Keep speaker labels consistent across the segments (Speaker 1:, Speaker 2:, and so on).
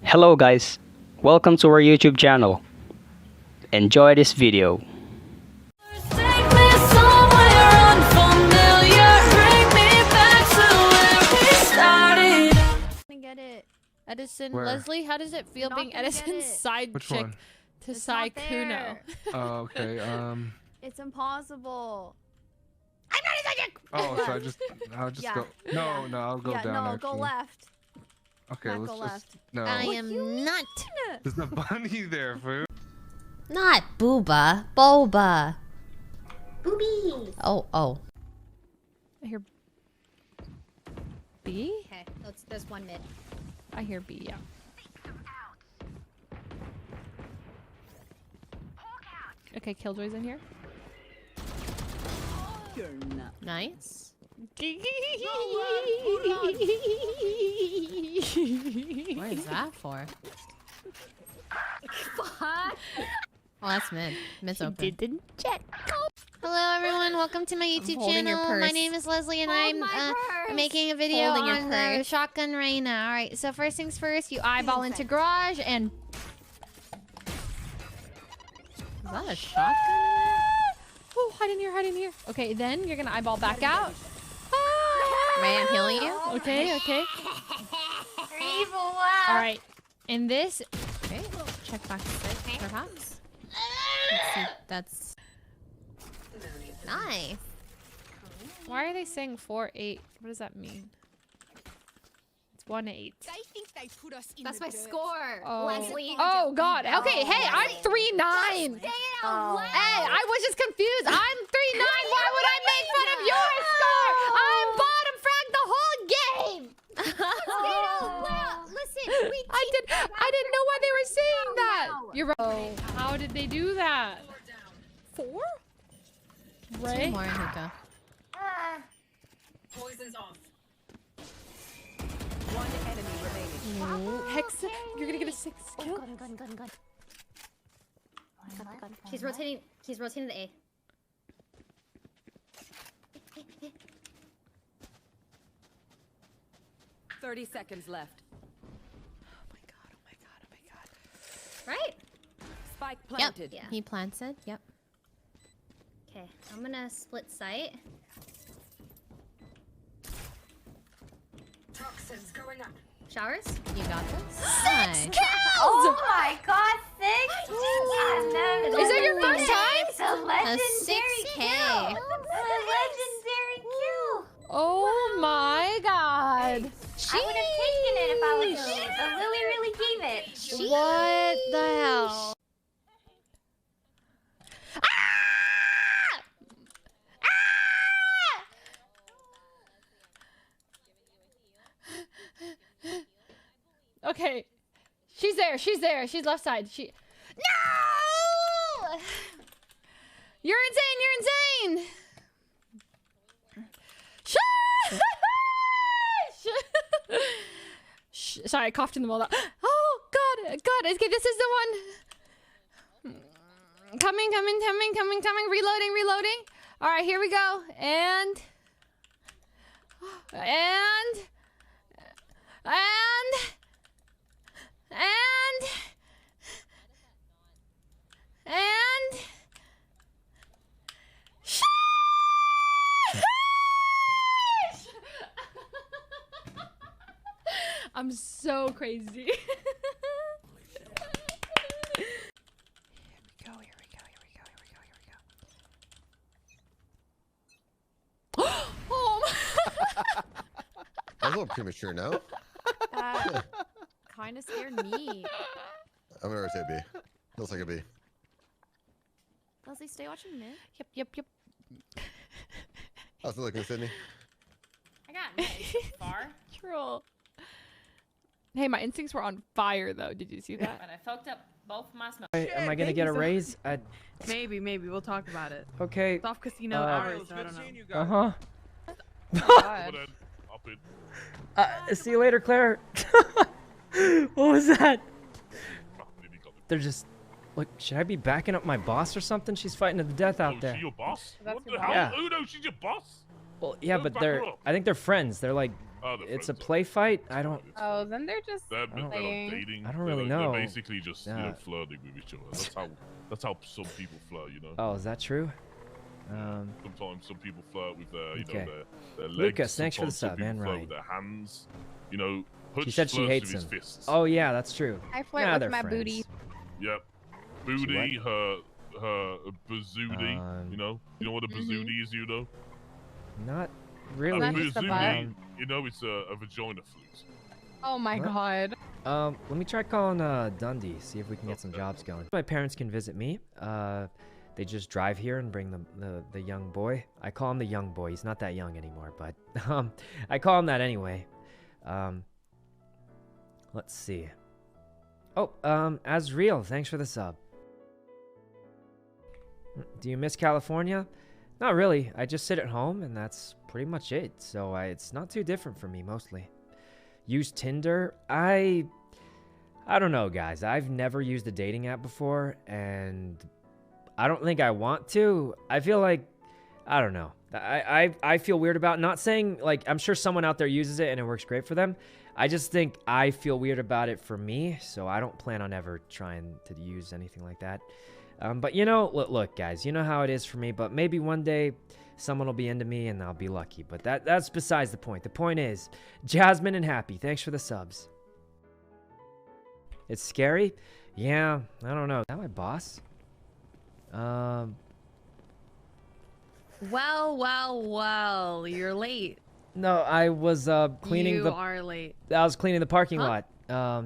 Speaker 1: Hello guys, welcome to our YouTube channel. Enjoy this video.
Speaker 2: Take me somewhere unfamiliar, bring me back to where we started.
Speaker 3: Gonna get it. Edison,
Speaker 4: Where?
Speaker 3: Leslie, how does it feel
Speaker 5: Not
Speaker 3: being
Speaker 5: gonna get
Speaker 3: Edison's
Speaker 5: it.
Speaker 3: side
Speaker 4: Which
Speaker 3: chick
Speaker 4: one?
Speaker 3: to
Speaker 5: It's not
Speaker 3: SYKKUNO?
Speaker 5: there.
Speaker 4: Oh, okay.
Speaker 5: It's impossible.
Speaker 4: Oh, so I'll just
Speaker 5: Yeah.
Speaker 4: go. No, no, I'll go
Speaker 5: yeah,
Speaker 4: down.
Speaker 5: no,
Speaker 4: actually.
Speaker 5: go left.
Speaker 4: Okay,
Speaker 5: Not
Speaker 4: let's
Speaker 5: go
Speaker 4: just.
Speaker 5: left.
Speaker 4: No.
Speaker 3: I
Speaker 5: What
Speaker 3: am
Speaker 5: you
Speaker 3: not.
Speaker 4: There's no bunny there, fool.
Speaker 6: Not booba, boba.
Speaker 7: Boobies.
Speaker 6: Oh.
Speaker 3: I hear B?
Speaker 7: Okay, there's one mid.
Speaker 3: I hear B, yeah. Okay, Killjoy's in here.
Speaker 6: Nice. What is that for?
Speaker 7: Fuck.
Speaker 6: Oh, that's mid. Mid's open.
Speaker 3: Didn't check.
Speaker 6: Hello, everyone. Welcome to my YouTube
Speaker 3: holding your
Speaker 6: channel. My
Speaker 3: purse.
Speaker 6: name is Leslie, and
Speaker 7: Hold
Speaker 6: I'm
Speaker 7: my purse.
Speaker 6: making a video
Speaker 3: Holding your
Speaker 6: on
Speaker 3: purse.
Speaker 6: Shotgun Reina. All right. So first things first, you eyeball into garage, and is that a shotgun?
Speaker 3: Oh, hide in here, hide in here. Okay, then you're gonna eyeball back out.
Speaker 6: Ray, I'm healing you.
Speaker 3: Okay.
Speaker 7: Evil.
Speaker 3: All right. And this.
Speaker 6: Okay. Check box six, perhaps. Let's see. That's nice.
Speaker 3: Why are they saying 4-8? What does that mean? It's 1-8.
Speaker 7: That's my score.
Speaker 3: Oh.
Speaker 7: Leslie.
Speaker 3: Oh God. Okay. Hey, I'm 3-9.
Speaker 7: Say it out loud.
Speaker 3: Hey, I was just confused. I'm 3-9. Why would I make fun of your score? I'm bottom frag the whole game.
Speaker 7: Say it out loud. Listen,
Speaker 3: I didn't know why they were saying that.
Speaker 7: now.
Speaker 3: You're right. Oh, how did they do that? 4?
Speaker 6: Two
Speaker 3: Ray?
Speaker 6: more in hookah.
Speaker 8: Poison's off.
Speaker 3: Hex, you're gonna get a 6 kill.
Speaker 7: Gun. He's rotating. He's rotating the A.
Speaker 8: 30 seconds left.
Speaker 3: Oh my god.
Speaker 7: Right?
Speaker 8: Spike
Speaker 6: Yep.
Speaker 8: planted.
Speaker 7: Yeah.
Speaker 6: He planted. Yep.
Speaker 7: Okay, I'm gonna split sight.
Speaker 8: Toxins going up.
Speaker 7: Showers.
Speaker 6: You got this. Nice.
Speaker 7: Oh my god, 6!
Speaker 3: Is that your first time?
Speaker 7: It's a
Speaker 6: A
Speaker 7: legendary
Speaker 6: 6K.
Speaker 7: kill! It's a legendary kill!
Speaker 3: Oh my god.
Speaker 7: I would have taken it if I was Lily, but Lily really gave it.
Speaker 3: What the hell? Okay. She's there. She's left side. No! You're insane. Shh. Sorry, I coughed in the middle of that. Oh, God. Okay, this is the one. Coming. Reloading. All right, here we go. And. I'm so crazy. Here we go. Oh my.
Speaker 9: That was a little premature, no?
Speaker 5: That kind of scared me.
Speaker 9: I'm gonna rotate B. Feels like a B.
Speaker 5: Leslie, stay watching mid.
Speaker 3: Yep.
Speaker 9: How's it looking, Sydney?
Speaker 8: I got nice so far,
Speaker 3: Troll. Hey, my instincts were on fire though. Did you see that?
Speaker 8: but I fucked up both my smoke.
Speaker 10: Am I gonna get a raise?
Speaker 11: Maybe. We'll talk about it.
Speaker 10: Okay.
Speaker 11: It's off casino hours, so I don't know.
Speaker 10: Uh
Speaker 11: God.
Speaker 10: huh. See you later, Claire. What was that? They're just. Look, should I be backing up my boss or something? She's fighting to the death out there.
Speaker 12: She your boss?
Speaker 11: That's
Speaker 12: What the
Speaker 11: your
Speaker 12: hell?
Speaker 10: boss.
Speaker 12: Who knows she's your boss?
Speaker 10: Well, yeah,
Speaker 12: Go
Speaker 10: but
Speaker 12: back
Speaker 10: they're.
Speaker 12: her up.
Speaker 10: I think they're friends. They're like it's a play fight. I don't.
Speaker 11: Oh, then they're just
Speaker 10: I don't-
Speaker 11: playing.
Speaker 10: I don't really know.
Speaker 12: They're basically just flirting with each other. That's how some people flirt, you know.
Speaker 10: Oh, is that true?
Speaker 12: Sometimes some people flirt with their, you
Speaker 10: Okay.
Speaker 12: know, their legs.
Speaker 10: Lucas, thanks for the
Speaker 12: Sometimes some
Speaker 10: sub, man.
Speaker 12: people flirt
Speaker 10: Right.
Speaker 12: with their hands. You know,
Speaker 10: She
Speaker 12: Hutch
Speaker 10: said she
Speaker 12: flirts
Speaker 10: hates
Speaker 12: with
Speaker 10: him.
Speaker 12: his fists.
Speaker 10: Oh yeah, that's true.
Speaker 11: I flirt
Speaker 10: Nah,
Speaker 11: with
Speaker 10: they're
Speaker 11: my
Speaker 10: friends.
Speaker 11: booty.
Speaker 12: Yep. Booty, her bazooty. You know what a bazooty is, you know?
Speaker 10: Not
Speaker 12: A
Speaker 10: really.
Speaker 11: That's just the
Speaker 12: bazooty,
Speaker 11: butt.
Speaker 12: you know, it's a vagina flute.
Speaker 11: Oh my
Speaker 10: What?
Speaker 11: god.
Speaker 10: Let me try calling Dundee, see if we can get some jobs going. My parents can visit me. They just drive here and bring the young boy. I call him the young boy. He's not that young anymore, but I call him that anyway. Let's see. Oh, Asriel, thanks for the sub. Do you miss California? Not really. I just sit at home and that's pretty much it. So it's not too different for me mostly. Use Tinder? I don't know, guys. I've never used a dating app before and I don't think I want to. I feel like, I don't know. I feel weird about not saying, like, I'm sure someone out there uses it and it works great for them. I just think I feel weird about it for me, so I don't plan on ever trying to use anything like that. But you know, look, guys, you know how it is for me, but maybe one day someone will be into me and I'll be lucky. But that's besides the point. The point is, Jasmine and Happy, thanks for the subs. It's scary? Yeah, I don't know. Is that my boss?
Speaker 11: Well, you're late.
Speaker 10: No, I was cleaning
Speaker 11: You
Speaker 10: the.
Speaker 11: are late.
Speaker 10: I was cleaning the parking
Speaker 11: Huh?
Speaker 10: lot.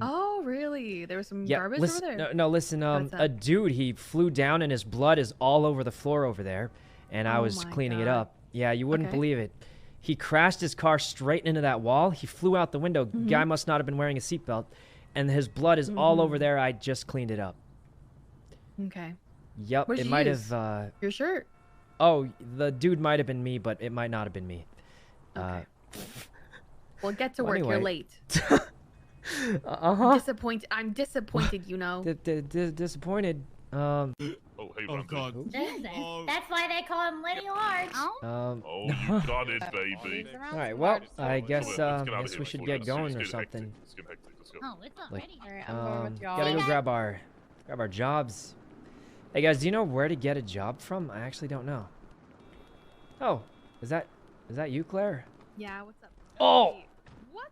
Speaker 11: Oh, really? There was some
Speaker 10: Yeah,
Speaker 11: garbage
Speaker 10: listen,
Speaker 11: over there?
Speaker 10: no, listen.
Speaker 11: What's
Speaker 10: A
Speaker 11: that?
Speaker 10: dude, he flew down and his blood is all over the floor over there, and I
Speaker 11: Oh
Speaker 10: was
Speaker 11: my
Speaker 10: cleaning it
Speaker 11: God.
Speaker 10: up. Yeah, you wouldn't
Speaker 11: Okay.
Speaker 10: believe it. He crashed his car straight into that wall. He flew out the window.
Speaker 11: Mm-hmm.
Speaker 10: Guy must not have been wearing a seatbelt, and his blood is all over there. I just cleaned it up.
Speaker 11: Okay.
Speaker 10: Yep,
Speaker 11: What did
Speaker 10: it
Speaker 11: you
Speaker 10: might
Speaker 11: use?
Speaker 10: have.
Speaker 11: Your shirt?
Speaker 10: Oh, the dude might have been me, but it might not have been me.
Speaker 11: Okay. Well, get to
Speaker 10: well,
Speaker 11: work. You're
Speaker 10: anyway.
Speaker 11: late.
Speaker 10: Uh-huh.
Speaker 11: I'm disappointed, you know.
Speaker 10: Disappointed.
Speaker 12: Oh, hey,
Speaker 7: Oh,
Speaker 12: Randy.
Speaker 7: God. That's why they call him Lenny Large.
Speaker 12: Oh, you got it, baby.
Speaker 10: All right, well, I guess
Speaker 12: Let's get out of
Speaker 10: guess
Speaker 12: here
Speaker 10: we should
Speaker 12: before
Speaker 10: get
Speaker 12: it
Speaker 10: going
Speaker 12: gets
Speaker 10: or
Speaker 12: hectic.
Speaker 10: something.
Speaker 12: Let's get hectic. Let's go.
Speaker 7: Oh, it's
Speaker 10: Like,
Speaker 7: already.
Speaker 11: Alright, I'm going with y'all.
Speaker 10: gotta go grab our jobs. Hey guys, do you know where to get a job from? I actually don't know. Oh, is that you, Claire?
Speaker 11: Yeah, what's up?
Speaker 10: Oh!
Speaker 11: Hey, what?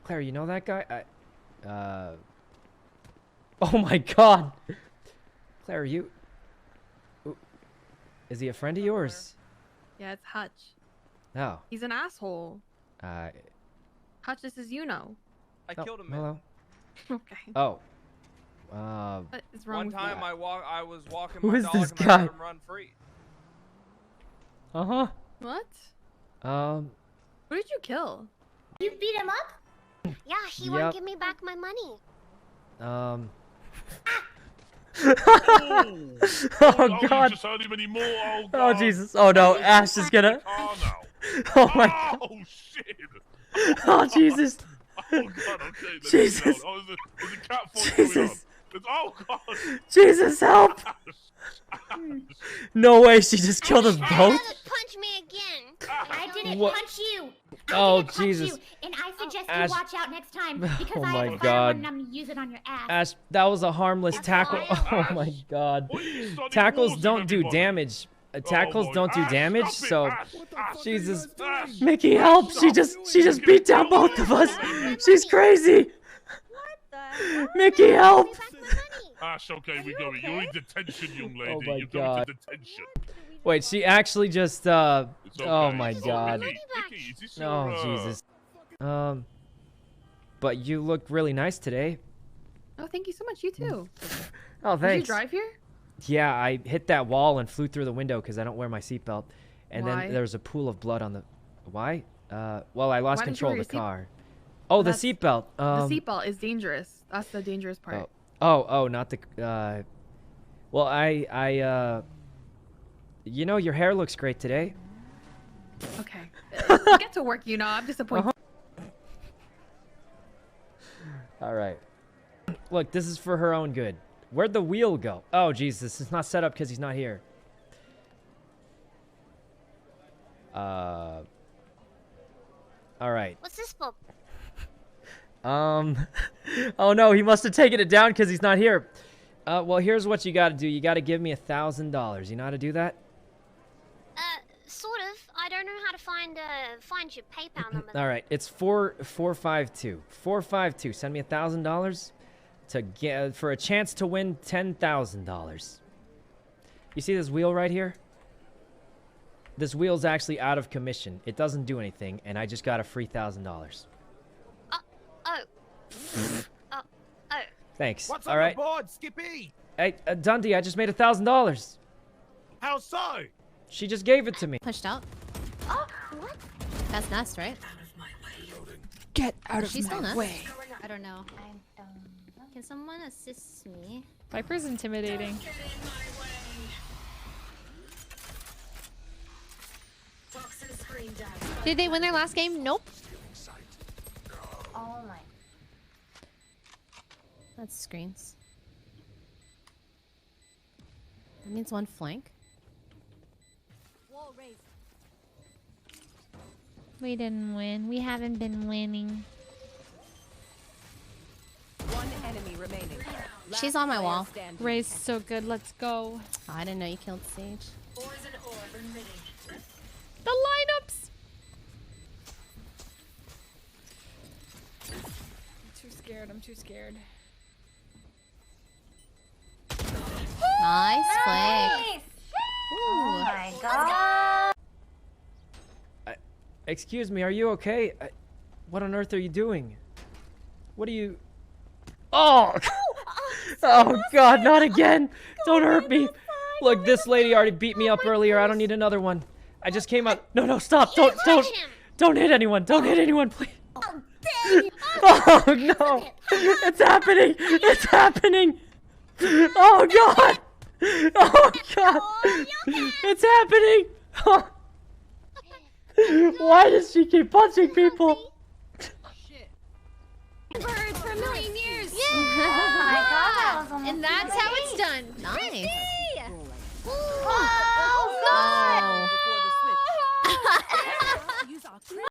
Speaker 10: Claire, you know that guy? Oh my God! Claire, is he a friend of yours?
Speaker 11: Yeah, it's Hutch.
Speaker 10: No.
Speaker 11: He's an asshole.
Speaker 10: Oh,
Speaker 11: Hutch, this is you know.
Speaker 13: I killed him.
Speaker 10: hello.
Speaker 11: Okay.
Speaker 10: Oh.
Speaker 11: What is wrong
Speaker 13: One
Speaker 11: with
Speaker 13: time
Speaker 11: you?
Speaker 13: I was walking
Speaker 10: Who
Speaker 13: my
Speaker 10: is
Speaker 13: dog
Speaker 10: this
Speaker 13: and I
Speaker 10: guy?
Speaker 13: let him run free.
Speaker 10: Uh-huh.
Speaker 11: What?
Speaker 10: Who
Speaker 11: did you kill?
Speaker 7: You beat him up?
Speaker 14: Yeah, he
Speaker 10: Yep.
Speaker 14: won't give me back my money.
Speaker 10: Oh
Speaker 12: Oh,
Speaker 10: God.
Speaker 12: you just heard him anymore. Oh,
Speaker 10: Oh
Speaker 12: God.
Speaker 10: Jesus. Oh no, Ash is gonna.
Speaker 12: Car now.
Speaker 10: Oh my God.
Speaker 12: Oh, shit.
Speaker 10: Oh Jesus.
Speaker 12: Oh, God, okay. let's
Speaker 10: Jesus.
Speaker 12: get out. Oh, there's a cat fight going on.
Speaker 10: Jesus.
Speaker 12: Oh, God.
Speaker 10: Jesus, help! No way, she just killed us both?
Speaker 14: Punch me again.
Speaker 7: I didn't
Speaker 10: What?
Speaker 7: punch you.
Speaker 10: Oh,
Speaker 7: Punch you,
Speaker 10: Jesus.
Speaker 7: and I suggest
Speaker 10: Ash-
Speaker 7: you watch out next time because
Speaker 10: Oh
Speaker 7: I
Speaker 10: my
Speaker 7: have a
Speaker 10: God.
Speaker 7: firearm and I'm gonna use it on your ass.
Speaker 10: Ash, that was a harmless tackle. Oh my God. Tackles don't do damage. Tackles don't do damage, so Jesus. Mickey, help! She just beat down both of us. She's crazy. Mickey, help!
Speaker 12: Ash, okay, we go. You're in detention, young lady.
Speaker 10: Oh my
Speaker 12: You're going
Speaker 10: God.
Speaker 12: to detention.
Speaker 10: Wait, she actually just
Speaker 12: It's okay.
Speaker 10: oh my God.
Speaker 12: Mickey, is this your,
Speaker 10: Oh Jesus. But you look really nice today.
Speaker 11: Oh, thank you so much. You too.
Speaker 10: Oh,
Speaker 11: Did
Speaker 10: thanks.
Speaker 11: you drive here?
Speaker 10: Yeah, I hit that wall and flew through the window because I don't wear my seatbelt. And
Speaker 11: Why?
Speaker 10: then there was a pool of blood on the. Why? Well, I lost
Speaker 11: Why didn't you
Speaker 10: control
Speaker 11: wear
Speaker 10: of the
Speaker 11: your seat-
Speaker 10: car. Oh, the
Speaker 11: That's-
Speaker 10: seatbelt.
Speaker 11: The seatbelt is dangerous. That's the dangerous part.
Speaker 10: Oh, not the. Well, you know, your hair looks great today.
Speaker 11: Okay. Get to work, you know. I'm disappointed.
Speaker 10: All right. Look, this is for her own good. Where'd the wheel go? Oh, Jesus. It's not set up because he's not here. All right.
Speaker 14: What's this for?
Speaker 10: Oh no, he must have taken it down because he's not here. Well, here's what you gotta do. You gotta give me $1,000. You know how to do that?
Speaker 14: Sort of. I don't know how to find your PayPal number.
Speaker 10: All right, it's 452. 452. Send me $1,000 to get for a chance to win $10,000. You see this wheel right here? This wheel's actually out of commission. It doesn't do anything, and I just got a free $1,000.
Speaker 14: Oh.
Speaker 10: Thanks.
Speaker 15: What's
Speaker 10: All
Speaker 15: on
Speaker 10: right.
Speaker 15: the board, Skippy?
Speaker 10: Hey, Dundee, I just made $1,000.
Speaker 15: How so?
Speaker 10: She just gave it to me.
Speaker 6: Pushed out.
Speaker 14: Oh, what?
Speaker 6: That's Nest, right?
Speaker 3: Get out
Speaker 6: Is she still Nest?
Speaker 3: I don't know.
Speaker 6: Can someone assist me?
Speaker 3: Viper's intimidating. Did they win their last game? Nope.
Speaker 7: Oh my.
Speaker 6: That's screens. That means one flank.
Speaker 7: Wall raised.
Speaker 3: We didn't win. We haven't been winning.
Speaker 2: One enemy remaining.
Speaker 6: She's on my wall.
Speaker 3: Ray's so good. Let's go.
Speaker 6: Oh, I didn't know you killed Sage.
Speaker 3: The lineups. I'm too scared.
Speaker 6: Nice flank.
Speaker 7: Nice. Oh my god.
Speaker 10: Excuse me, are you okay? What on earth are you doing? What are you... Oh! Oh god, not again! Don't hurt me! Look, this lady already beat me up earlier. I don't need another one. I just came out... No, stop! Don't hit anyone! Don't hit anyone, please! Oh no! It's happening! It's happening! Oh god! Oh god! It's happening! Oh. Why does she keep punching people?
Speaker 3: For a million years.
Speaker 7: Oh my god, that was almost
Speaker 3: And that's how it's done.
Speaker 6: Nice.
Speaker 7: Oh